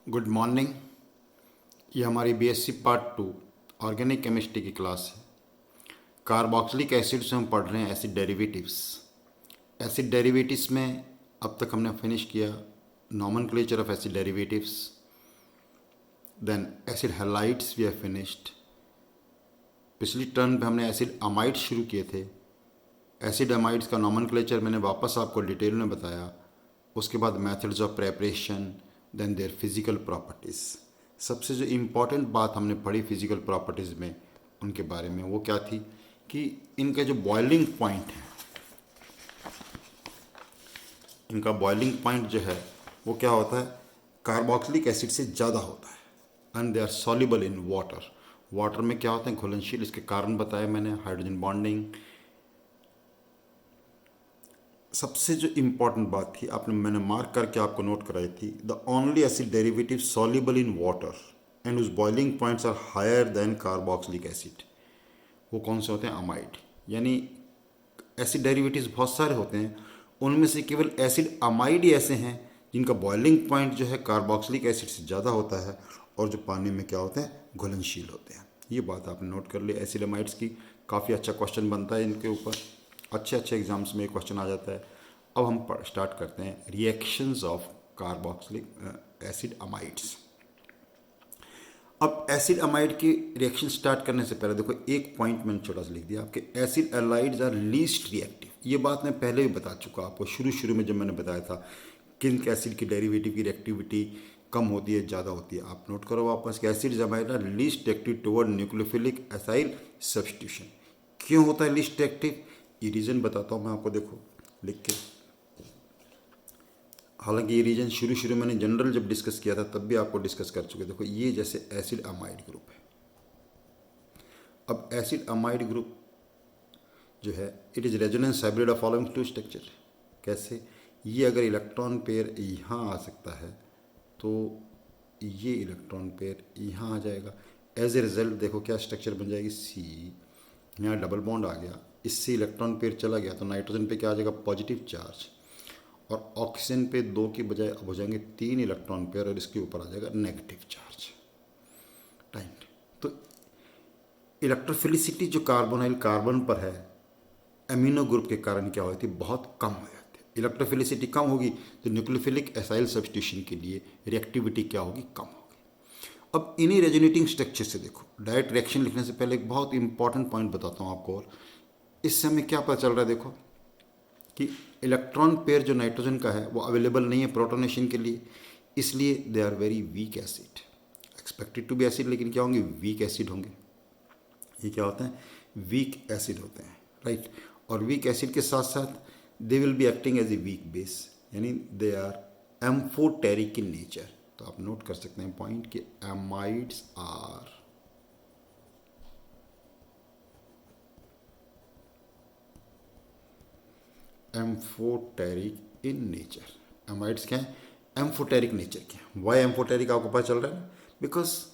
Good morning. ये हमारी BSc part 2 organic chemistry की क्लास है। कार्बोक्सिलिक एसिड से हम पढ़ रहे हैं एसिड डेरिवेटिव्स। एसिड डेरिवेटिव्स में अब तक हमने फिनिश किया nomenclature of acid derivatives, then acid halides we have finished. पिछली टर्न पे हमने एसिड अमाइड्स शुरू किए थे। एसिड अमाइड्स का नॉमेनक्लेचर मैंने वापस आपको डिटेल में बताया। उसके बाद methods of preparation, then their physical properties. सबसे जो इम्पोर्टेंट बात हमने पढ़ी फिजिकल प्रॉपर्टीज़ में उनके बारे में वो क्या थी कि इनका जो बॉइलिंग पॉइंट है, इनका बॉइलिंग पॉइंट जो है वो क्या होता है, कार्बोक्सिलिक एसिड से ज़्यादा होता है and they are soluble in water. Water में क्या होते हैं, घुलनशील। इसके कारण बताए मैंने, हाइड्रोजन बॉन्डिंग। सबसे जो इम्पॉर्टेंट बात थी आपने मैंने मार्क करके आपको नोट कराई थी, the only acid derivative soluble in water and उस boiling points are higher than carboxylic acid. वो कौन से होते हैं, अमाइड। यानी एसिड डेरिवेटिव्स बहुत सारे होते हैं, उनमें से केवल एसिड अमाइड ही ऐसे हैं जिनका बॉइलिंग पॉइंट जो है कार्बोक्सिलिक एसिड से ज़्यादा होता है और जो पानी में क्या होते हैं, घुलनशील होते हैं। ये बात आपने नोट कर ली एसिड अमाइड्स की। काफ़ी अच्छा क्वेश्चन बनता है इनके ऊपर, अच्छे अच्छे एग्जाम्स में क्वेश्चन आ जाता है। अब हम स्टार्ट करते हैं reactions of carboxylic acid amides. अब एसिड अमाइड की रिएक्शन स्टार्ट करने से पहले देखो एक पॉइंट मैंने छोटा सा लिख दिया आपके, acid halides are least reactive. ये बात मैं पहले भी बता चुका आपको शुरू में जब मैंने बताया था किन एसिड की डेरिवेटिव की रिएक्टिविटी कम होती है, ज़्यादा होती है। आप नोट करो वापस कि acid amide are least reactive toward nucleophilic acyl substitution. क्यों होता है लीस्ट रिएक्टिव, ये रीज़न बताता हूँ मैं आपको, देखो लिख के। हालांकि ये रीजन शुरू मैंने जनरल जब डिस्कस किया था तब भी आपको डिस्कस कर चुके। देखो ये जैसे एसिड अमाइड ग्रुप है। अब एसिड अमाइड ग्रुप जो है it is resonance hybrid of following two structure. कैसे, ये अगर इलेक्ट्रॉन पेयर यहाँ आ सकता है तो ये इलेक्ट्रॉन पेयर यहाँ आ जाएगा। एज ए रिजल्ट देखो क्या स्ट्रक्चर बन जाएगी, सी, यहाँ डबल बॉन्ड आ गया, इससे इलेक्ट्रॉन पेयर चला गया तो नाइट्रोजन पे क्या आ जाएगा, पॉजिटिव चार्ज, और ऑक्सीजन पे 2 की बजाय अब हो जाएंगे 3 इलेक्ट्रॉन पेयर और इसके ऊपर आ जाएगा नेगेटिव चार्ज। राइट, तो इलेक्ट्रोफिलिसिटी जो कार्बोनाइल कार्बन पर है एमिनो ग्रुप के कारण क्या होती है, बहुत कम हो जाती है। इलेक्ट्रोफिलिसिटी कम होगी तो न्यूक्लियोफिलिक एसाइल सब्स्टिट्यूशन के लिए रिएक्टिविटी क्या होगी, कम होगी। अब इन्हीं रेजोनेटिंग स्ट्रक्चर से देखो, डायरेक्ट रिएक्शन लिखने से पहले एक बहुत इंपॉर्टेंट पॉइंट बताता हूँ आपको। और इससे हमें क्या पता चल रहा है, देखो कि इलेक्ट्रॉन पेयर जो नाइट्रोजन का है वो अवेलेबल नहीं है प्रोटोनेशन के लिए, इसलिए they are very weak acid. Expected to be acid लेकिन क्या होंगे, वीक एसिड होंगे। ये क्या होते हैं, वीक एसिड होते हैं। राइट, और वीक एसिड के साथ साथ they will be acting as a weak base, यानी they are amphoteric in nature. तो आप नोट कर सकते हैं पॉइंट कि amides are amphoteric in nature. Amides क्या है, एम्फोटेरिक नेचर के। वाई एम्फोटेरिक आपको पता चल रहा है, बिकॉज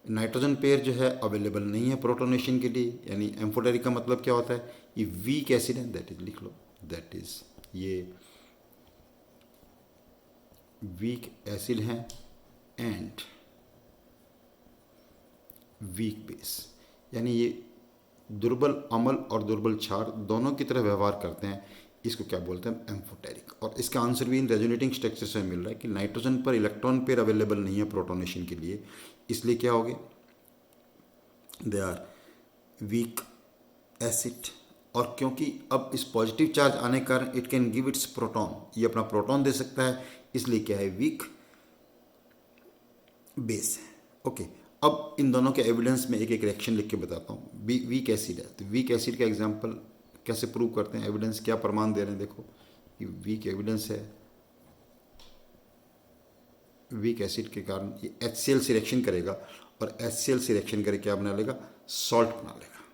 नाइट्रोजन पेयर जो है अवेलेबल नहीं है प्रोटोनेशन के लिए। यानी एम्फोटेरिक का मतलब क्या होता है, ये वीक एसिड है, दैट इज लिख लो, दैट इज ये वीक एसिड है एंड वीक बेस। यानी ये दुर्बल अम्ल और दुर्बल क्षार दोनों की तरह व्यवहार करते हैं। इसको क्या बोलते हैं, एम्फोटेरिक। और इसका आंसर भी इन रेजोनेटिंग स्ट्रक्चर से मिल रहा है कि नाइट्रोजन पर इलेक्ट्रॉन पेयर अवेलेबल नहीं है प्रोटोनेशन के लिए, इसलिए क्या होगे, दे आर वीक एसिड। और क्योंकि अब इस पॉजिटिव चार्ज आने के कारण it can give its proton, ये अपना प्रोटॉन दे सकता है, इसलिए क्या है, वीक बेस है। ओके, अब इन दोनों के एविडेंस में एक एक रिएक्शन लिख के बताता हूँ। वीक एसिड है तो वीक एसिड का एग्जांपल कैसे प्रूव करते हैं, एविडेंस क्या प्रमाण दे रहे हैं, देखो ये वीक एविडेंस है। वीक एसिड के कारण ये HCl से रिएक्शन करेगा और HCl से रिएक्शन करके क्या बना लेगा, सॉल्ट बना लेगा।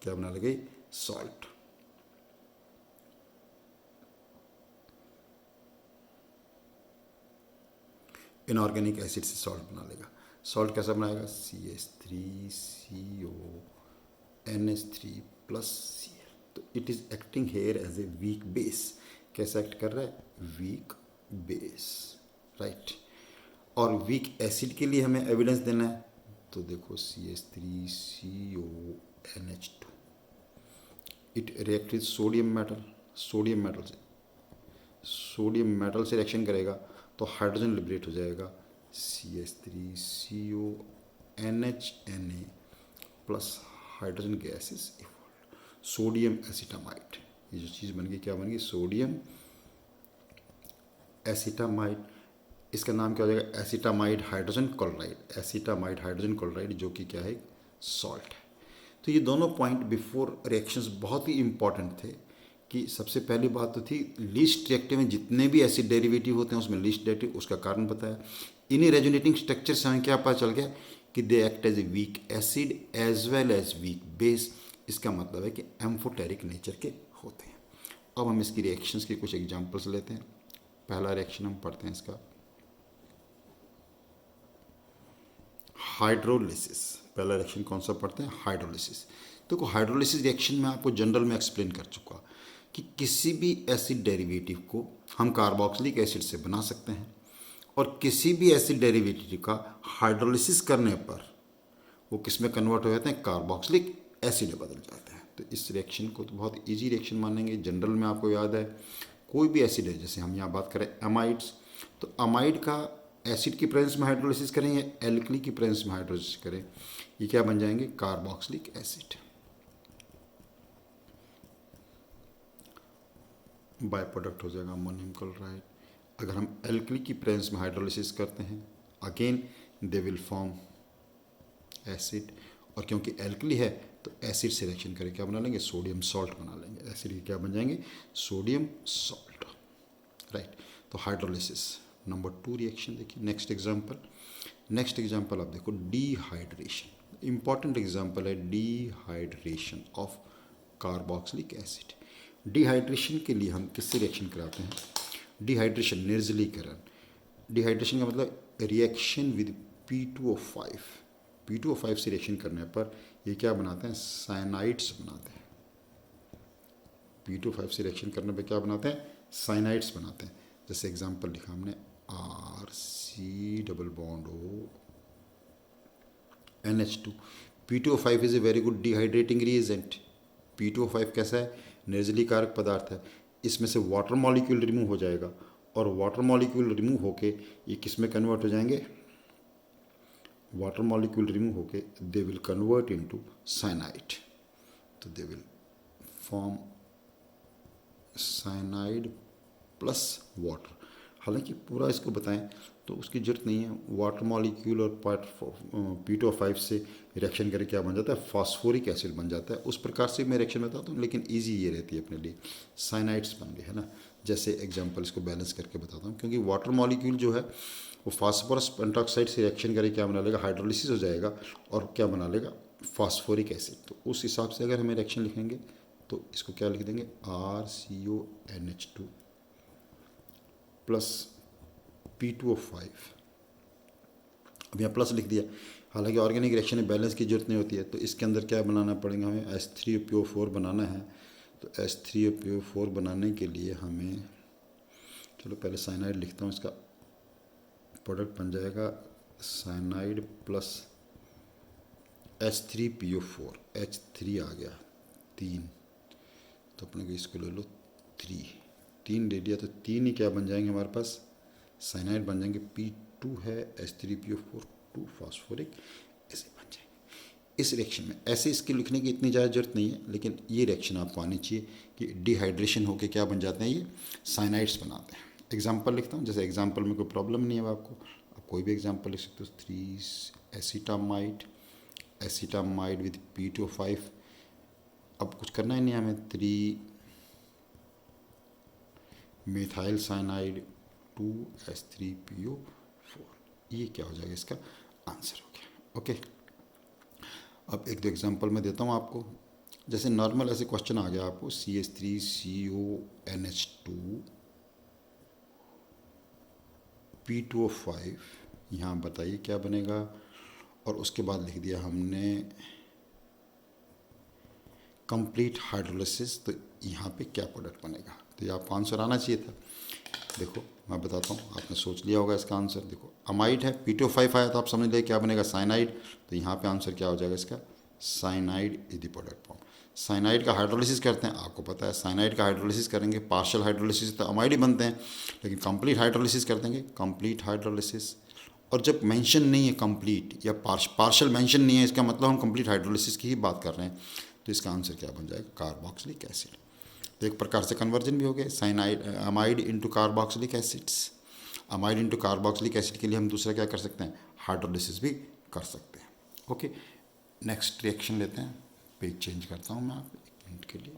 क्या बना लेगा, सॉल्ट। इनऑर्गेनिक एसिड से सॉल्ट बना लेगा। सॉल्ट कैसा बनाएगा, CH3CONH3+Cl। तो it is acting here as a weak base. कैसा एक्ट कर रहा है, वीक बेस। राइट, और वीक एसिड के लिए हमें एविडेंस देना है, तो देखो CH3CONH2 it react with sodium metal से रिएक्शन करेगा तो हाइड्रोजन लिबरेट हो जाएगा, CH3CONHNA plus hydrogen gas is evolve, sodium acetamide. ये जो चीज़ बन गई क्या बन गई, सोडियम एसिटामाइड। इसका नाम क्या हो जाएगा, एसिटामाइड हाइड्रोजन क्लोराइड, जो कि क्या है, सॉल्ट है। तो ये दोनों पॉइंट बिफोर रिएक्शंस बहुत ही इंपॉर्टेंट थे कि सबसे पहली बात तो थी लीस्ट रिएक्टिव में जितने भी एसिड डेरिवेटिव होते हैं उसमें लीस्ट रिएक्टिव, उसका कारण बताया। इन्हीं रेजोनेटिंग स्ट्रक्चर से हमें क्या पता चल गया कि they act as a weak acid as well as weak base. इसका मतलब है कि एम्फोटेरिक नेचर के होते हैं। अब हम इसकी रिएक्शंस के कुछ एग्जांपल्स लेते हैं। पहला रिएक्शन हम पढ़ते हैं इसका, हाइड्रोलिसिस। पहला रिएक्शन कौन सा पढ़ते हैं, हाइड्रोलिसिस। देखो हाइड्रोलिसिस रिएक्शन में आपको जनरल में एक्सप्लेन कर चुका कि किसी भी एसिड डेरिवेटिव को हम कार्बोक्सिलिक एसिड से बना सकते हैं और किसी भी एसिड डेरिवेटिव का हाइड्रोलिसिस करने पर वो किस में कन्वर्ट हो जाते हैं, कार्बोक्सिलिक एसिड में बदल जाते हैं। तो इस रिएक्शन को तो बहुत इजी रिएक्शन मानेंगे। जनरल में आपको याद है कोई भी एसिड है, जैसे हम यहाँ बात करें अमाइड्स, तो अमाइड का एसिड की प्रेजेंस में हाइड्रोलिसिस करें या एल्कली की प्रेजेंस में हाइड्रोलिसिस करें, ये क्या बन जाएंगे, कार्बोक्सिलिक एसिड। बाय प्रोडक्ट हो जाएगा अमोनियम क्लोराइड। अगर हम एल्कली की प्रेजेंस में हाइड्रोलिसिस करते हैं again they will form acid, और क्योंकि एल्कली है तो एसिड से रिएक्शन करके क्या बना लेंगे, सोडियम सॉल्ट बना लेंगे। एसिड के क्या बन जाएंगे, सोडियम सॉल्ट, राइट। तो हाइड्रोलिसिस। नंबर 2 रिएक्शन देखिए, नेक्स्ट एग्जाम्पल आप देखो, डिहाइड्रेशन। इंपॉर्टेंट एग्जाम्पल है dehydration of carboxylic acid. Dehydration के लिए हम किससे रिएक्शन कराते हैं, डिहाइड्रेशन निर्जलीकरण। डिहाइड्रेशन का मतलब रिएक्शन विद P2O5। P2O5 से रिएक्शन करने पर ये क्या बनाते हैं, साइनाइड्स बनाते हैं। P2O5 से रिएक्शन करने पर क्या बनाते हैं, साइनाइड्स बनाते हैं। जैसे एग्जांपल लिखा हमने RC⋯O NH2। P2O5 is a very good dehydrating reagent. P2O5 कैसा है, निर्जलीकारक पदार्थ है। इसमें से वाटर मॉलिक्यूल रिमूव हो जाएगा और वाटर मॉलिक्यूल रिमूव होके ये किस में कन्वर्ट हो जाएंगे, वाटर मॉलिक्यूल रिमूव होके they will convert into cyanide. तो they will form cyanide plus water. हालांकि पूरा इसको बताएं तो उसकी जरूरत नहीं है। वाटर मॉलिक्यूल और P2O5 से रिएक्शन करके क्या बन जाता है, फास्फोरिक एसिड बन जाता है। उस प्रकार से मैं रिएक्शन बताता हूँ, लेकिन इजी ये रहती है अपने लिए, साइनाइड्स बन गए, है ना। जैसे एग्जांपल इसको बैलेंस करके बताता हूँ, क्योंकि वाटर मॉलिक्यूल जो है वो फास्फोरस पेंटॉक्साइड से रिएक्शन करके क्या बना लेगा, हाइड्रोलिसिस हो जाएगा और क्या बना लेगा, फास्फोरिक एसिड। तो उस हिसाब से अगर हमें रिएक्शन लिखेंगे तो इसको क्या लिख देंगे, RCONH2 प्लस P2O5। अब यहाँ प्लस लिख दिया। हालांकि ऑर्गेनिक रिएक्शन में बैलेंस की जरूरत नहीं होती है, तो इसके अंदर क्या बनाना पड़ेगा हमें, H3PO4 बनाना है। तो H3PO4 बनाने के लिए हमें, चलो पहले साइनाइड लिखता हूँ, इसका प्रोडक्ट बन जाएगा साइनाइड प्लस H3PO4। H3 आ गया 3, तो अपने को इसको ले लो 3 ले लिया, तो 3 ही क्या बन जाएंगे हमारे पास, साइनाइड बन जाएंगे। P2 है, H3PO4 2 फास्फोरिक, ऐसे बन जाएंगे। इस रिएक्शन में ऐसे इसके लिखने की इतनी ज़्यादा जरूरत नहीं है, लेकिन ये रिएक्शन आपको आनी चाहिए कि डिहाइड्रेशन होके क्या बन जाते हैं, ये साइनाइड्स बनाते हैं। एग्जाम्पल लिखता हूँ, जैसे एग्जाम्पल में कोई प्रॉब्लम नहीं है आपको, आप कोई भी एग्जाम्पल लिख सकते हो। 3 एसिटामाइड विद P2O5। अब कुछ करना ही नहीं हमें, 3 मिथाइल साइनाइड 2H3PO4। ये क्या हो जाएगा, इसका आंसर हो गया। ओके, अब एक दो एग्जांपल मैं देता हूँ आपको। जैसे नॉर्मल ऐसे क्वेश्चन आ गया आपको, CH3CONH2 P2O5, यहाँ बताइए क्या बनेगा, और उसके बाद लिख दिया हमने कंप्लीट हाइड्रोलिसिस, तो यहाँ पे क्या प्रोडक्ट बनेगा। तो ये आपको आंसर आना चाहिए था। देखो मैं बताता हूँ, आपने सोच लिया होगा इसका आंसर। देखो अमाइड है, PTO5 आया तो आप समझ ले क्या बनेगा, साइनाइड। तो यहाँ पे आंसर क्या हो जाएगा इसका, cyanide is the product form. Cyanide का हाइड्रोलिसिस करते हैं, आपको पता है साइनाइड का हाइड्रोलिसिस करेंगे, पार्शियल हाइड्रोलिसिस तो अमाइड ही बनते हैं, लेकिन कंप्लीट हाइड्रोलिसिस कर देंगे, कंप्लीट हाइड्रोलिसिस। और जब मेंशन नहीं है कंप्लीट या पार्शियल मेंशन नहीं है, इसका मतलब हम कंप्लीट हाइड्रोलिसिस की ही बात कर रहे हैं। तो इसका आंसर क्या बन जाएगा, कार्बोक्सिलिक एसिड। तो एक प्रकार से कन्वर्जन भी हो गया, cyanide amide into carboxylic acids. Amide into carboxylic acid के लिए हम दूसरा क्या कर सकते हैं, हाइड्रोलिसिस भी कर सकते हैं। ओके, नेक्स्ट रिएक्शन लेते हैं, पेज चेंज करता हूँ मैं आप एक मिनट के लिए।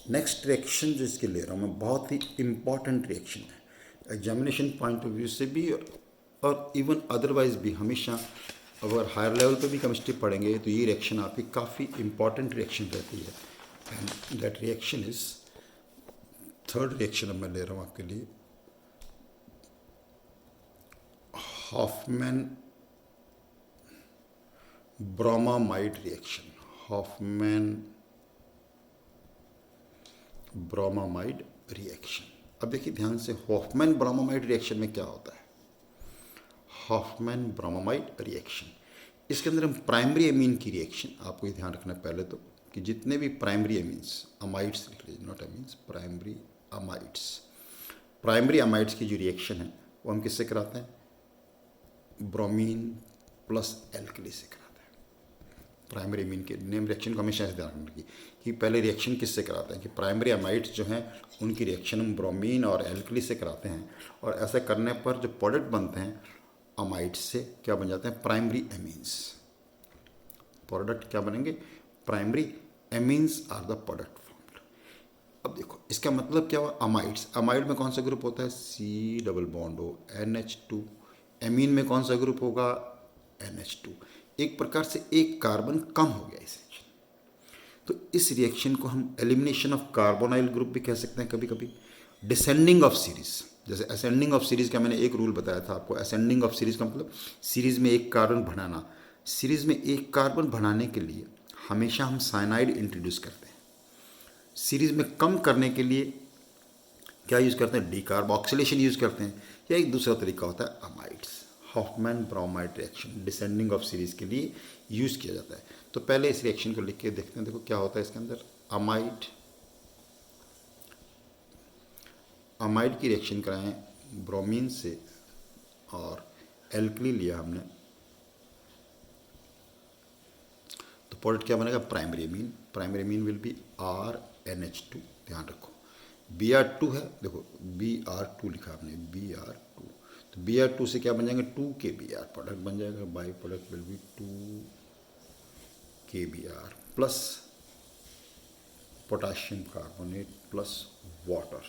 नेक्स्ट रिएक्शन जो इसके ले रहा हूँ मैं, बहुत ही इम्पॉर्टेंट रिएक्शन है एग्जामिनेशन पॉइंट ऑफ व्यू से भी और इवन अदरवाइज भी। हमेशा अगर हायर लेवल पे भी केमिस्ट्री पढ़ेंगे तो ये रिएक्शन आपकी काफ़ी इम्पॉर्टेंट रिएक्शन रहती है। And that reaction is, third reaction अब मैं ले रहा हूँ आपके लिए, Hoffmann bromamide reaction. Hoffmann bromamide reaction. अब देखिए ध्यान से, हॉफमैन ब्रोमामाइड रिएक्शन में क्या होता है, हॉफमैन ब्रोमामाइड रिएक्शन, इसके अंदर हम प्राइमरी एमीन की रिएक्शन, आपको ये ध्यान रखना है पहले तो कि जितने भी प्राइमरी एमीन्स, अमाइड्स लिख लीजिए, not amines, primary amides, primary amides की जो रिएक्शन है वो हम किससे कराते हैं, ब्रोमीन प्लस एल्कली से कराते हैं। प्राइमरी एमीन के नेम रिएक्शन को हमेशा ऐसे ध्यान रखना कि पहले रिएक्शन किससे कराते हैं, कि प्राइमरी अमाइड्स जो हैं उनकी रिएक्शन हम ब्रोमीन और एल्कली से कराते हैं, और ऐसा करने पर जो प्रोडक्ट बनते हैं अमाइड्स से क्या बन जाते हैं, प्राइमरी एमीन्स। प्रोडक्ट क्या बनेंगे, primary amines are the product formed. अब देखो इसका मतलब क्या हुआ, अमाइड्स, अमाइड में कौन सा ग्रुप होता है, C double bond O NH2। Amine में कौन सा ग्रुप होगा, NH2। एक प्रकार से एक कार्बन कम हो गया इस रिएक्शन। तो इस रिएक्शन को हम एलिमिनेशन ऑफ कार्बोनाइल ग्रुप भी कह सकते हैं कभी कभी, डिसेंडिंग ऑफ सीरीज। जैसे असेंडिंग ऑफ सीरीज का मैंने एक रूल बताया था आपको, असेंडिंग ऑफ सीरीज का मतलब सीरीज में एक कार्बन बढ़ाना। सीरीज में एक कार्बन बढ़ाने के लिए हमेशा हम साइनाइड इंट्रोड्यूस करते हैं। सीरीज में कम करने के लिए क्या यूज़ करते हैं, डीकार्बोक्सिलेशन यूज़ करते हैं, या एक दूसरा तरीका होता है amides. Hoffmann bromide reaction descending of series के लिए यूज़ किया जाता है। तो पहले इस रिएक्शन को लिख के देखते हैं, देखो क्या होता है इसके अंदर। अमाइड की रिएक्शन कराएं ब्रोमीन से और एल्कली लिया हमने, तो प्रोडक्ट क्या बनेगा, primary amine. Primary amine will be RNH2, ध्यान रखो। Br2 है, देखो Br2 लिखा आपने, Br2, तो Br2 से क्या बन जाएंगे, 2KBr प्रोडक्ट बन जाएगा, by product will be 2KBr plus potassium carbonate plus water.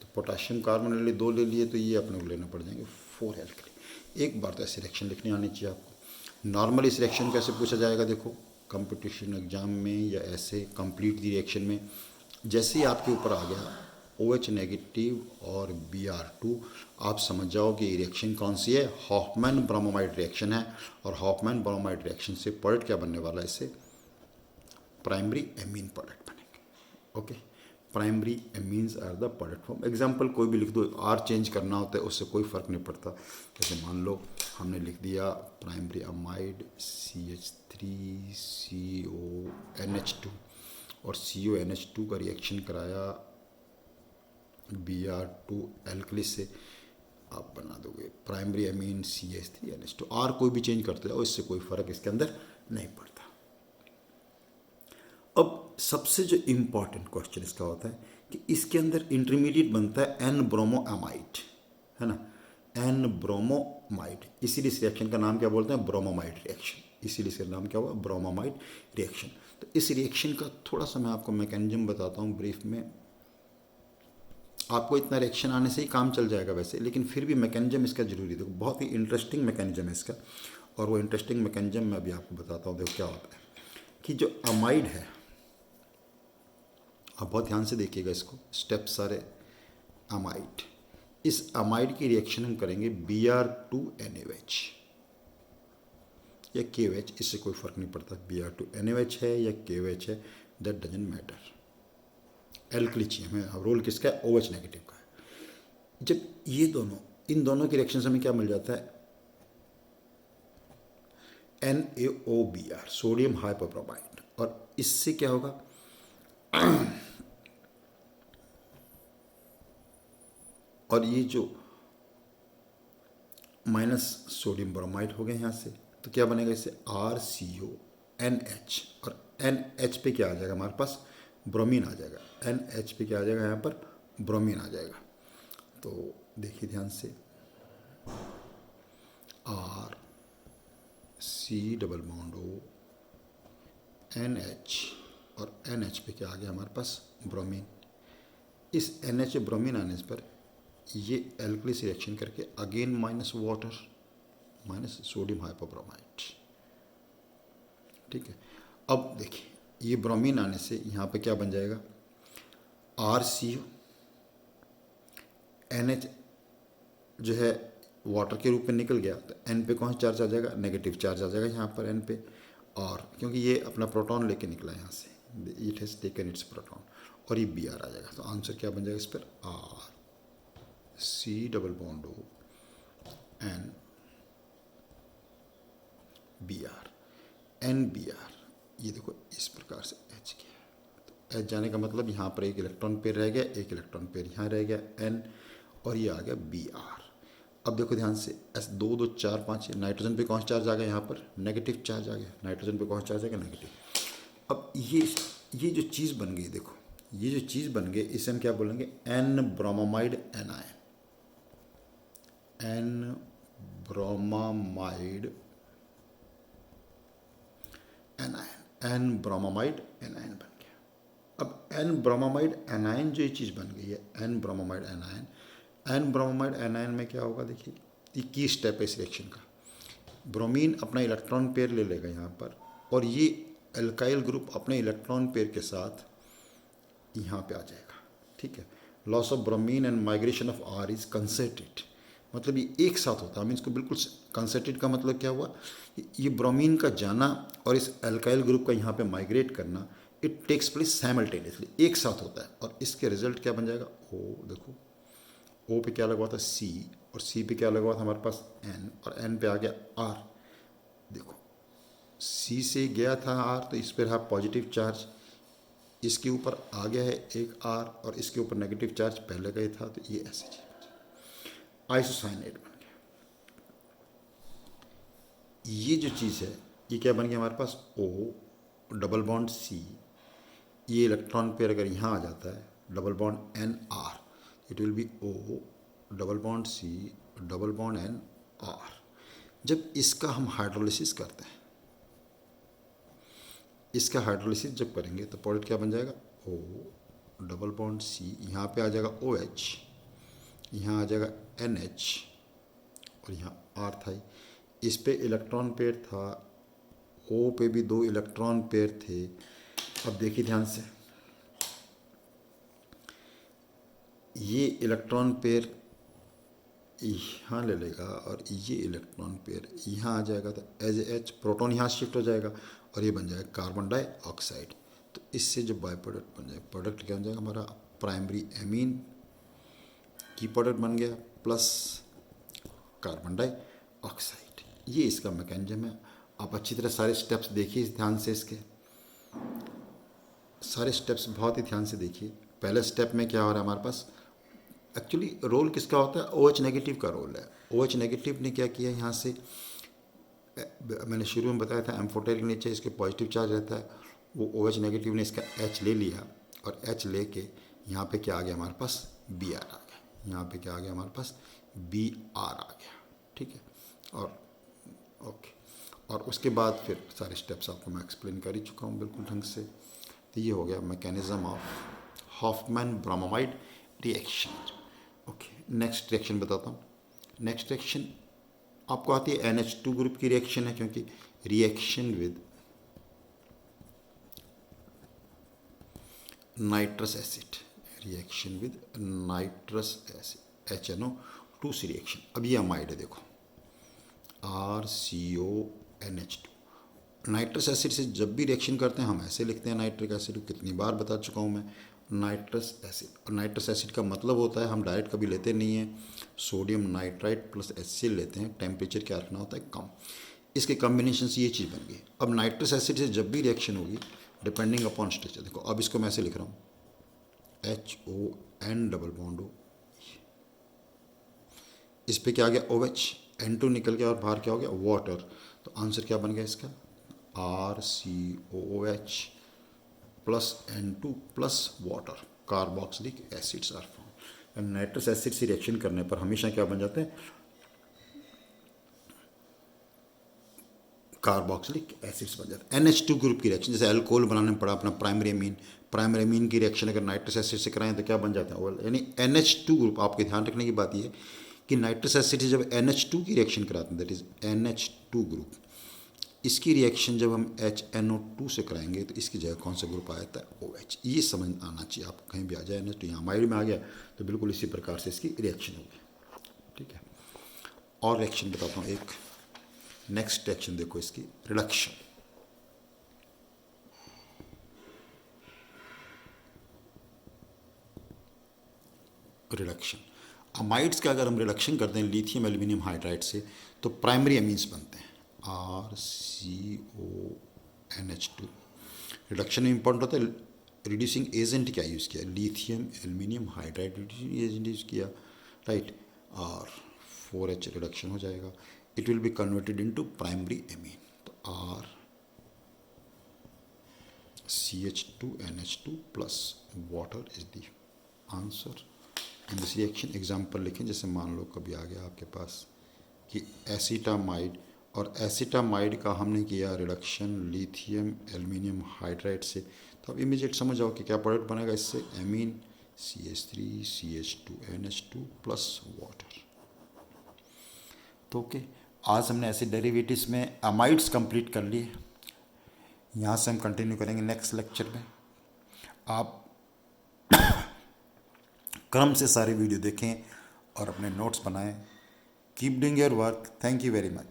तो पोटाशियम कार्बोनेट लिए 2 ले लिए, तो ये अपने को लेना पड़ जाएंगे 4 एल्कली। एक बार तो ऐसे रिएक्शन लिखनी आनी चाहिए आपको। नॉर्मल इस रिएक्शन कैसे पूछा जाएगा, देखो कंपटीशन एग्जाम में या ऐसे कंप्लीट दी रिएक्शन में, जैसे ही आपके ऊपर आ गया OH नेगेटिव और Br2, आप समझ जाओ कि ये रिएक्शन कौन सी है, हॉफमैन ब्रोमामाइड रिएक्शन है। और हॉफमैन ब्रोमामाइड रिएक्शन से प्रोडक्ट क्या बनने वाला है, इससे प्राइमरी एमीन प्रोडक्ट बनेंगे। Okay, primary amines are the product form. Example कोई भी लिख दो, R चेंज करना होता है उससे कोई फ़र्क नहीं पड़ता। जैसे मान लो हमने लिख दिया प्राइमरी अमाइड CH3CONH2 और CONH2 का रिएक्शन कराया Br2 एल्कली से, आप बना दोगे प्राइमरी अमीन CH3NH2। R कोई भी चेंज करते जाओ, इससे कोई फ़र्क इसके अंदर नहीं पड़ता। अब सबसे जो इम्पॉर्टेंट क्वेश्चन इसका होता है कि इसके अंदर इंटरमीडिएट बनता है N ब्रोमोअमाइड, है ना, N ब्रोमोमाइड। इसीलिए इस रिएक्शन का नाम क्या बोलते हैं, ब्रोमोमाइड रिएक्शन। इसीलिए इसका नाम क्या हुआ, ब्रोमोमाइड रिएक्शन। तो इस रिएक्शन का थोड़ा सा मैं आपको मैकेनिज्म बताता हूँ ब्रीफ में। आपको इतना रिएक्शन आने से ही काम चल जाएगा वैसे, लेकिन फिर भी मैकेनिज्म इसका जरूरी। देखो बहुत ही इंटरेस्टिंग मैकेनिज्म है इसका, और वो इंटरेस्टिंग मैकेनिज्म मैं अभी आपको बताता हूँ। देखो क्या होता है कि जो अमाइड है, आप बहुत ध्यान से देखिएगा इसको, स्टेप सारे अमाइड। इस अमाइड की रिएक्शन हम करेंगे Br2NaOH या KOH, इससे कोई फ़र्क नहीं पड़ता, Br2NaOH है या KOH है, दैट डजेंट मैटर। एल्कली चाहिए हमें, अब रोल किसका है, OH नेगेटिव का है। जब ये दोनों, इन दोनों के रिएक्शन से हमें क्या मिल जाता है, NaOBr, सोडियम हाइपोब्रोमाइड। और इससे क्या होगा, और ये जो माइनस सोडियम ब्रोमाइड हो गए यहाँ से, तो क्या बनेगा इससे RCONH, और NH पे क्या आ जाएगा हमारे पास, ब्रोमीन आ जाएगा। NH पे क्या आ जाएगा यहाँ पर, ब्रोमीन आ जाएगा। तो देखिए ध्यान से, RC double bond O NH, और NH पे क्या आ गया हमारे पास, ब्रोमीन। इस NH ब्रोमीन आने पर ये एल्कली से रिएक्शन करके again minus water, minus sodium hypobromide. ठीक है, अब देखिए ये ब्रोमीन आने से यहाँ पे क्या बन जाएगा, RCO NH जो है वाटर के रूप में निकल गया, तो N पे कौन सा चार्ज आ जाएगा, नेगेटिव चार्ज आ जाएगा यहाँ पर N पे। और क्योंकि ये अपना प्रोटॉन लेके निकला यहाँ से, it has taken it's proton, और ये Br आ जाएगा। तो आंसर क्या बन जाएगा इस पर, RC double bond O NBr, NBr, ये देखो इस प्रकार से H गया। तो H जाने का मतलब यहाँ पर एक इलेक्ट्रॉन पेयर रह गया, एक इलेक्ट्रॉन पेयर यहाँ रह गया N, और ये आ गया Br। अब देखो ध्यान से, S 2 2 4 5, नाइट्रोजन पे कौन सा चार्ज आ गया यहाँ पर, नेगेटिव चार्ज आ गया। नाइट्रोजन पे कौन सा चार्ज आ गया, नेगेटिव। अब ये जो चीज़ बन गई, देखो ये जो चीज़ बन गई, इसे हम क्या बोलेंगे, N bromamide anion, N bromamide anion, N bromamide anion बन गया। अब N ब्रोमामाइड एनायन जो ये चीज़ बन गई है, N bromamide anion, N bromamide anion में क्या होगा, देखिए ये की स्टेप है इस रिएक्शन का। ब्रोमीन अपना इलेक्ट्रॉन पेयर ले लेगा यहाँ पर, और ये एल्काइल ग्रुप अपने इलेक्ट्रॉन पेयर के साथ यहाँ पे आ जाएगा। ठीक है, loss of bromine and migration of R is concerted, मतलब ये एक साथ होता है। हम इसको बिल्कुल, कंसर्टेड का मतलब क्या हुआ, ये ब्रोमीन का जाना और इस एल्काइल ग्रुप का यहाँ पे माइग्रेट करना, इट टेक्स प्लेस साइमल्टेनियसली, एक साथ होता है। और इसके रिजल्ट क्या बन जाएगा, O, देखो O पे क्या लगा हुआ था, C, और C पे क्या लगा हुआ था हमारे पास N, और N पे आ गया R। देखो C से गया था R, तो इस पर है पॉजिटिव चार्ज, इसके ऊपर आ गया है एक R, और इसके ऊपर नेगेटिव चार्ज पहले का ही था, तो ये ऐसे आइसोसाइनेट बन गया। ये जो चीज़ है ये क्या बन गया हमारे पास, O डबल बॉन्ड C, ये इलेक्ट्रॉन पेयर अगर यहाँ आ जाता है, double bond NR, it will be O double bond C double bond NR। जब इसका हम हाइड्रोलिसिस करते हैं, इसका हाइड्रोलिसिस जब करेंगे तो प्रोडक्ट क्या बन जाएगा, O डबल बॉन्ड C, यहाँ पे आ जाएगा OH, यहाँ आ जाएगा NH, और यहाँ R था ही। इस पे इलेक्ट्रॉन पेयर था, O पे भी 2 इलेक्ट्रॉन पेयर थे। अब देखिए ध्यान से, ये इलेक्ट्रॉन पेयर यहाँ ले लेगा, और ये इलेक्ट्रॉन पेयर यहाँ आ जाएगा, तो एज एच प्रोटॉन यहाँ शिफ्ट हो जाएगा, और ये बन जाएगा कार्बन डाइऑक्साइड। तो इससे जो बाय प्रोडक्ट बन जाएगा, प्रोडक्ट क्या बन जाएगा हमारा, प्राइमरी एमीन की प्रोडक्ट बन गया, प्लस कार्बन डाइऑक्साइड। ये इसका मैकेनिज्म है। आप अच्छी तरह सारे स्टेप्स देखिए ध्यान से, इसके सारे स्टेप्स बहुत ही ध्यान से देखिए। पहले स्टेप में क्या हो रहा है हमारे पास, एक्चुअली रोल किसका होता है, OH नेगेटिव का रोल है। OH नेगेटिव ने क्या किया यहाँ से, मैंने शुरू में बताया था एम्फोटेरिक के नीचे इसके पॉजिटिव चार्ज रहता है, वो OH नेगेटिव ने इसका H ले लिया, और H ले के यहाँ पे क्या आ गया हमारे पास, Br आ गया। यहाँ पे क्या आ गया हमारे पास, Br आ गया। ठीक है, और ओके, और उसके बाद फिर सारे स्टेप्स आपको मैं एक्सप्लेन कर ही चुका हूँ बिल्कुल ढंग से। तो ये हो गया mechanism of Hoffmann bromamide reaction. Okay, next reaction बताता हूँ। नेक्स्ट रिएक्शन आपको आती है NH2 ग्रुप की रिएक्शन है, क्योंकि reaction with nitrous acid, reaction with nitrous acid HNO2 reaction. अब ये अमाइड है, देखो RCONH2, नाइट्रस एसिड से जब भी रिएक्शन करते हैं हम ऐसे लिखते हैं नाइट्रिक एसिड, कितनी बार बता चुका हूँ मैं, नाइट्रस एसिड। और नाइट्रस एसिड का मतलब होता है, हम डायरेक्ट कभी लेते नहीं हैं, सोडियम नाइट्राइट प्लस HCl लेते हैं, टेम्परेचर क्या रखना होता है, कम। इसके कॉम्बिनेशन से ये चीज़ बन गई। अब नाइट्रस एसिड से जब भी रिएक्शन होगी डिपेंडिंग अपॉन स्ट्रक्चर, देखो अब इसको मैं ऐसे लिख रहा हूँ HON डबल बॉन्ड O, इस पे क्या आ गया OH, N2 निकल गया और बाहर क्या हो गया वाटर। तो आंसर क्या बन गया इसका, RCOOH plus N2 plus water, carboxylic acids are form. Nitrous acid से रिएक्शन करने पर हमेशा क्या बन जाते हैं, कार्बोक्सिलिक एसिड्स बन जाते हैं। NH2 ग्रुप की रिएक्शन, जैसे अल्कोहल बनाने में पड़ा अपना प्राइमरी अमीन की रिएक्शन अगर नाइट्रस एसिड से कराएं तो क्या बन जाता है ऑयल, यानी NH2 ग्रुप। आपके ध्यान रखने की बात यह है कि नाइट्रस एसिड से जब NH2 की रिएक्शन कराते हैं, दैट इज NH2 ग्रुप, इसकी रिएक्शन जब हम HNO2 से कराएंगे तो इसकी जगह कौन सा ग्रुप आ जाता है OH। ये समझ आना चाहिए, आप कहीं भी आ जाए NH2 यहाँ माइड में आ गया तो बिल्कुल इसी प्रकार से इसकी रिएक्शन होगी। ठीक है, और रिएक्शन बताता हूँ एक, नेक्स्ट रिएक्शन देखो इसकी, रिडक्शन। रिडक्शन अमाइड्स का अगर हम रिडक्शन करते हैं लिथियम एल्यूमिनियम हाइड्राइड से तो प्राइमरी अमीन्स बनते हैं RCONH2। रिडक्शन में इंपॉर्टेंट होता है, रिड्यूसिंग एजेंट क्या यूज़ किया, lithium aluminium hydride reducing agent use किया, राइट, और 4H रिडक्शन हो जाएगा, it will be converted into primary amine. तो RCH2NH2 plus water is the answer in this reaction. Example लिखें, जैसे मान लो कभी आ गया आपके पास कि एसिटामाइड, और एसिटामाइड का हमने किया रिडक्शन लिथियम एल्यूमिनियम हाइड्राइड से, तो अब इमीडिएट समझ जाओ कि क्या प्रोडक्ट बनेगा इससे, एमीन CH3CH2NH2 प्लस वाटर। तो ओके, आज हमने एसिड डेरिवेटिव्स में अमाइड्स कंप्लीट कर लिए, यहाँ से हम कंटिन्यू करेंगे नेक्स्ट लेक्चर में। आप क्रम से सारे वीडियो देखें और अपने नोट्स बनाएं। Keep doing your work. Thank you very much.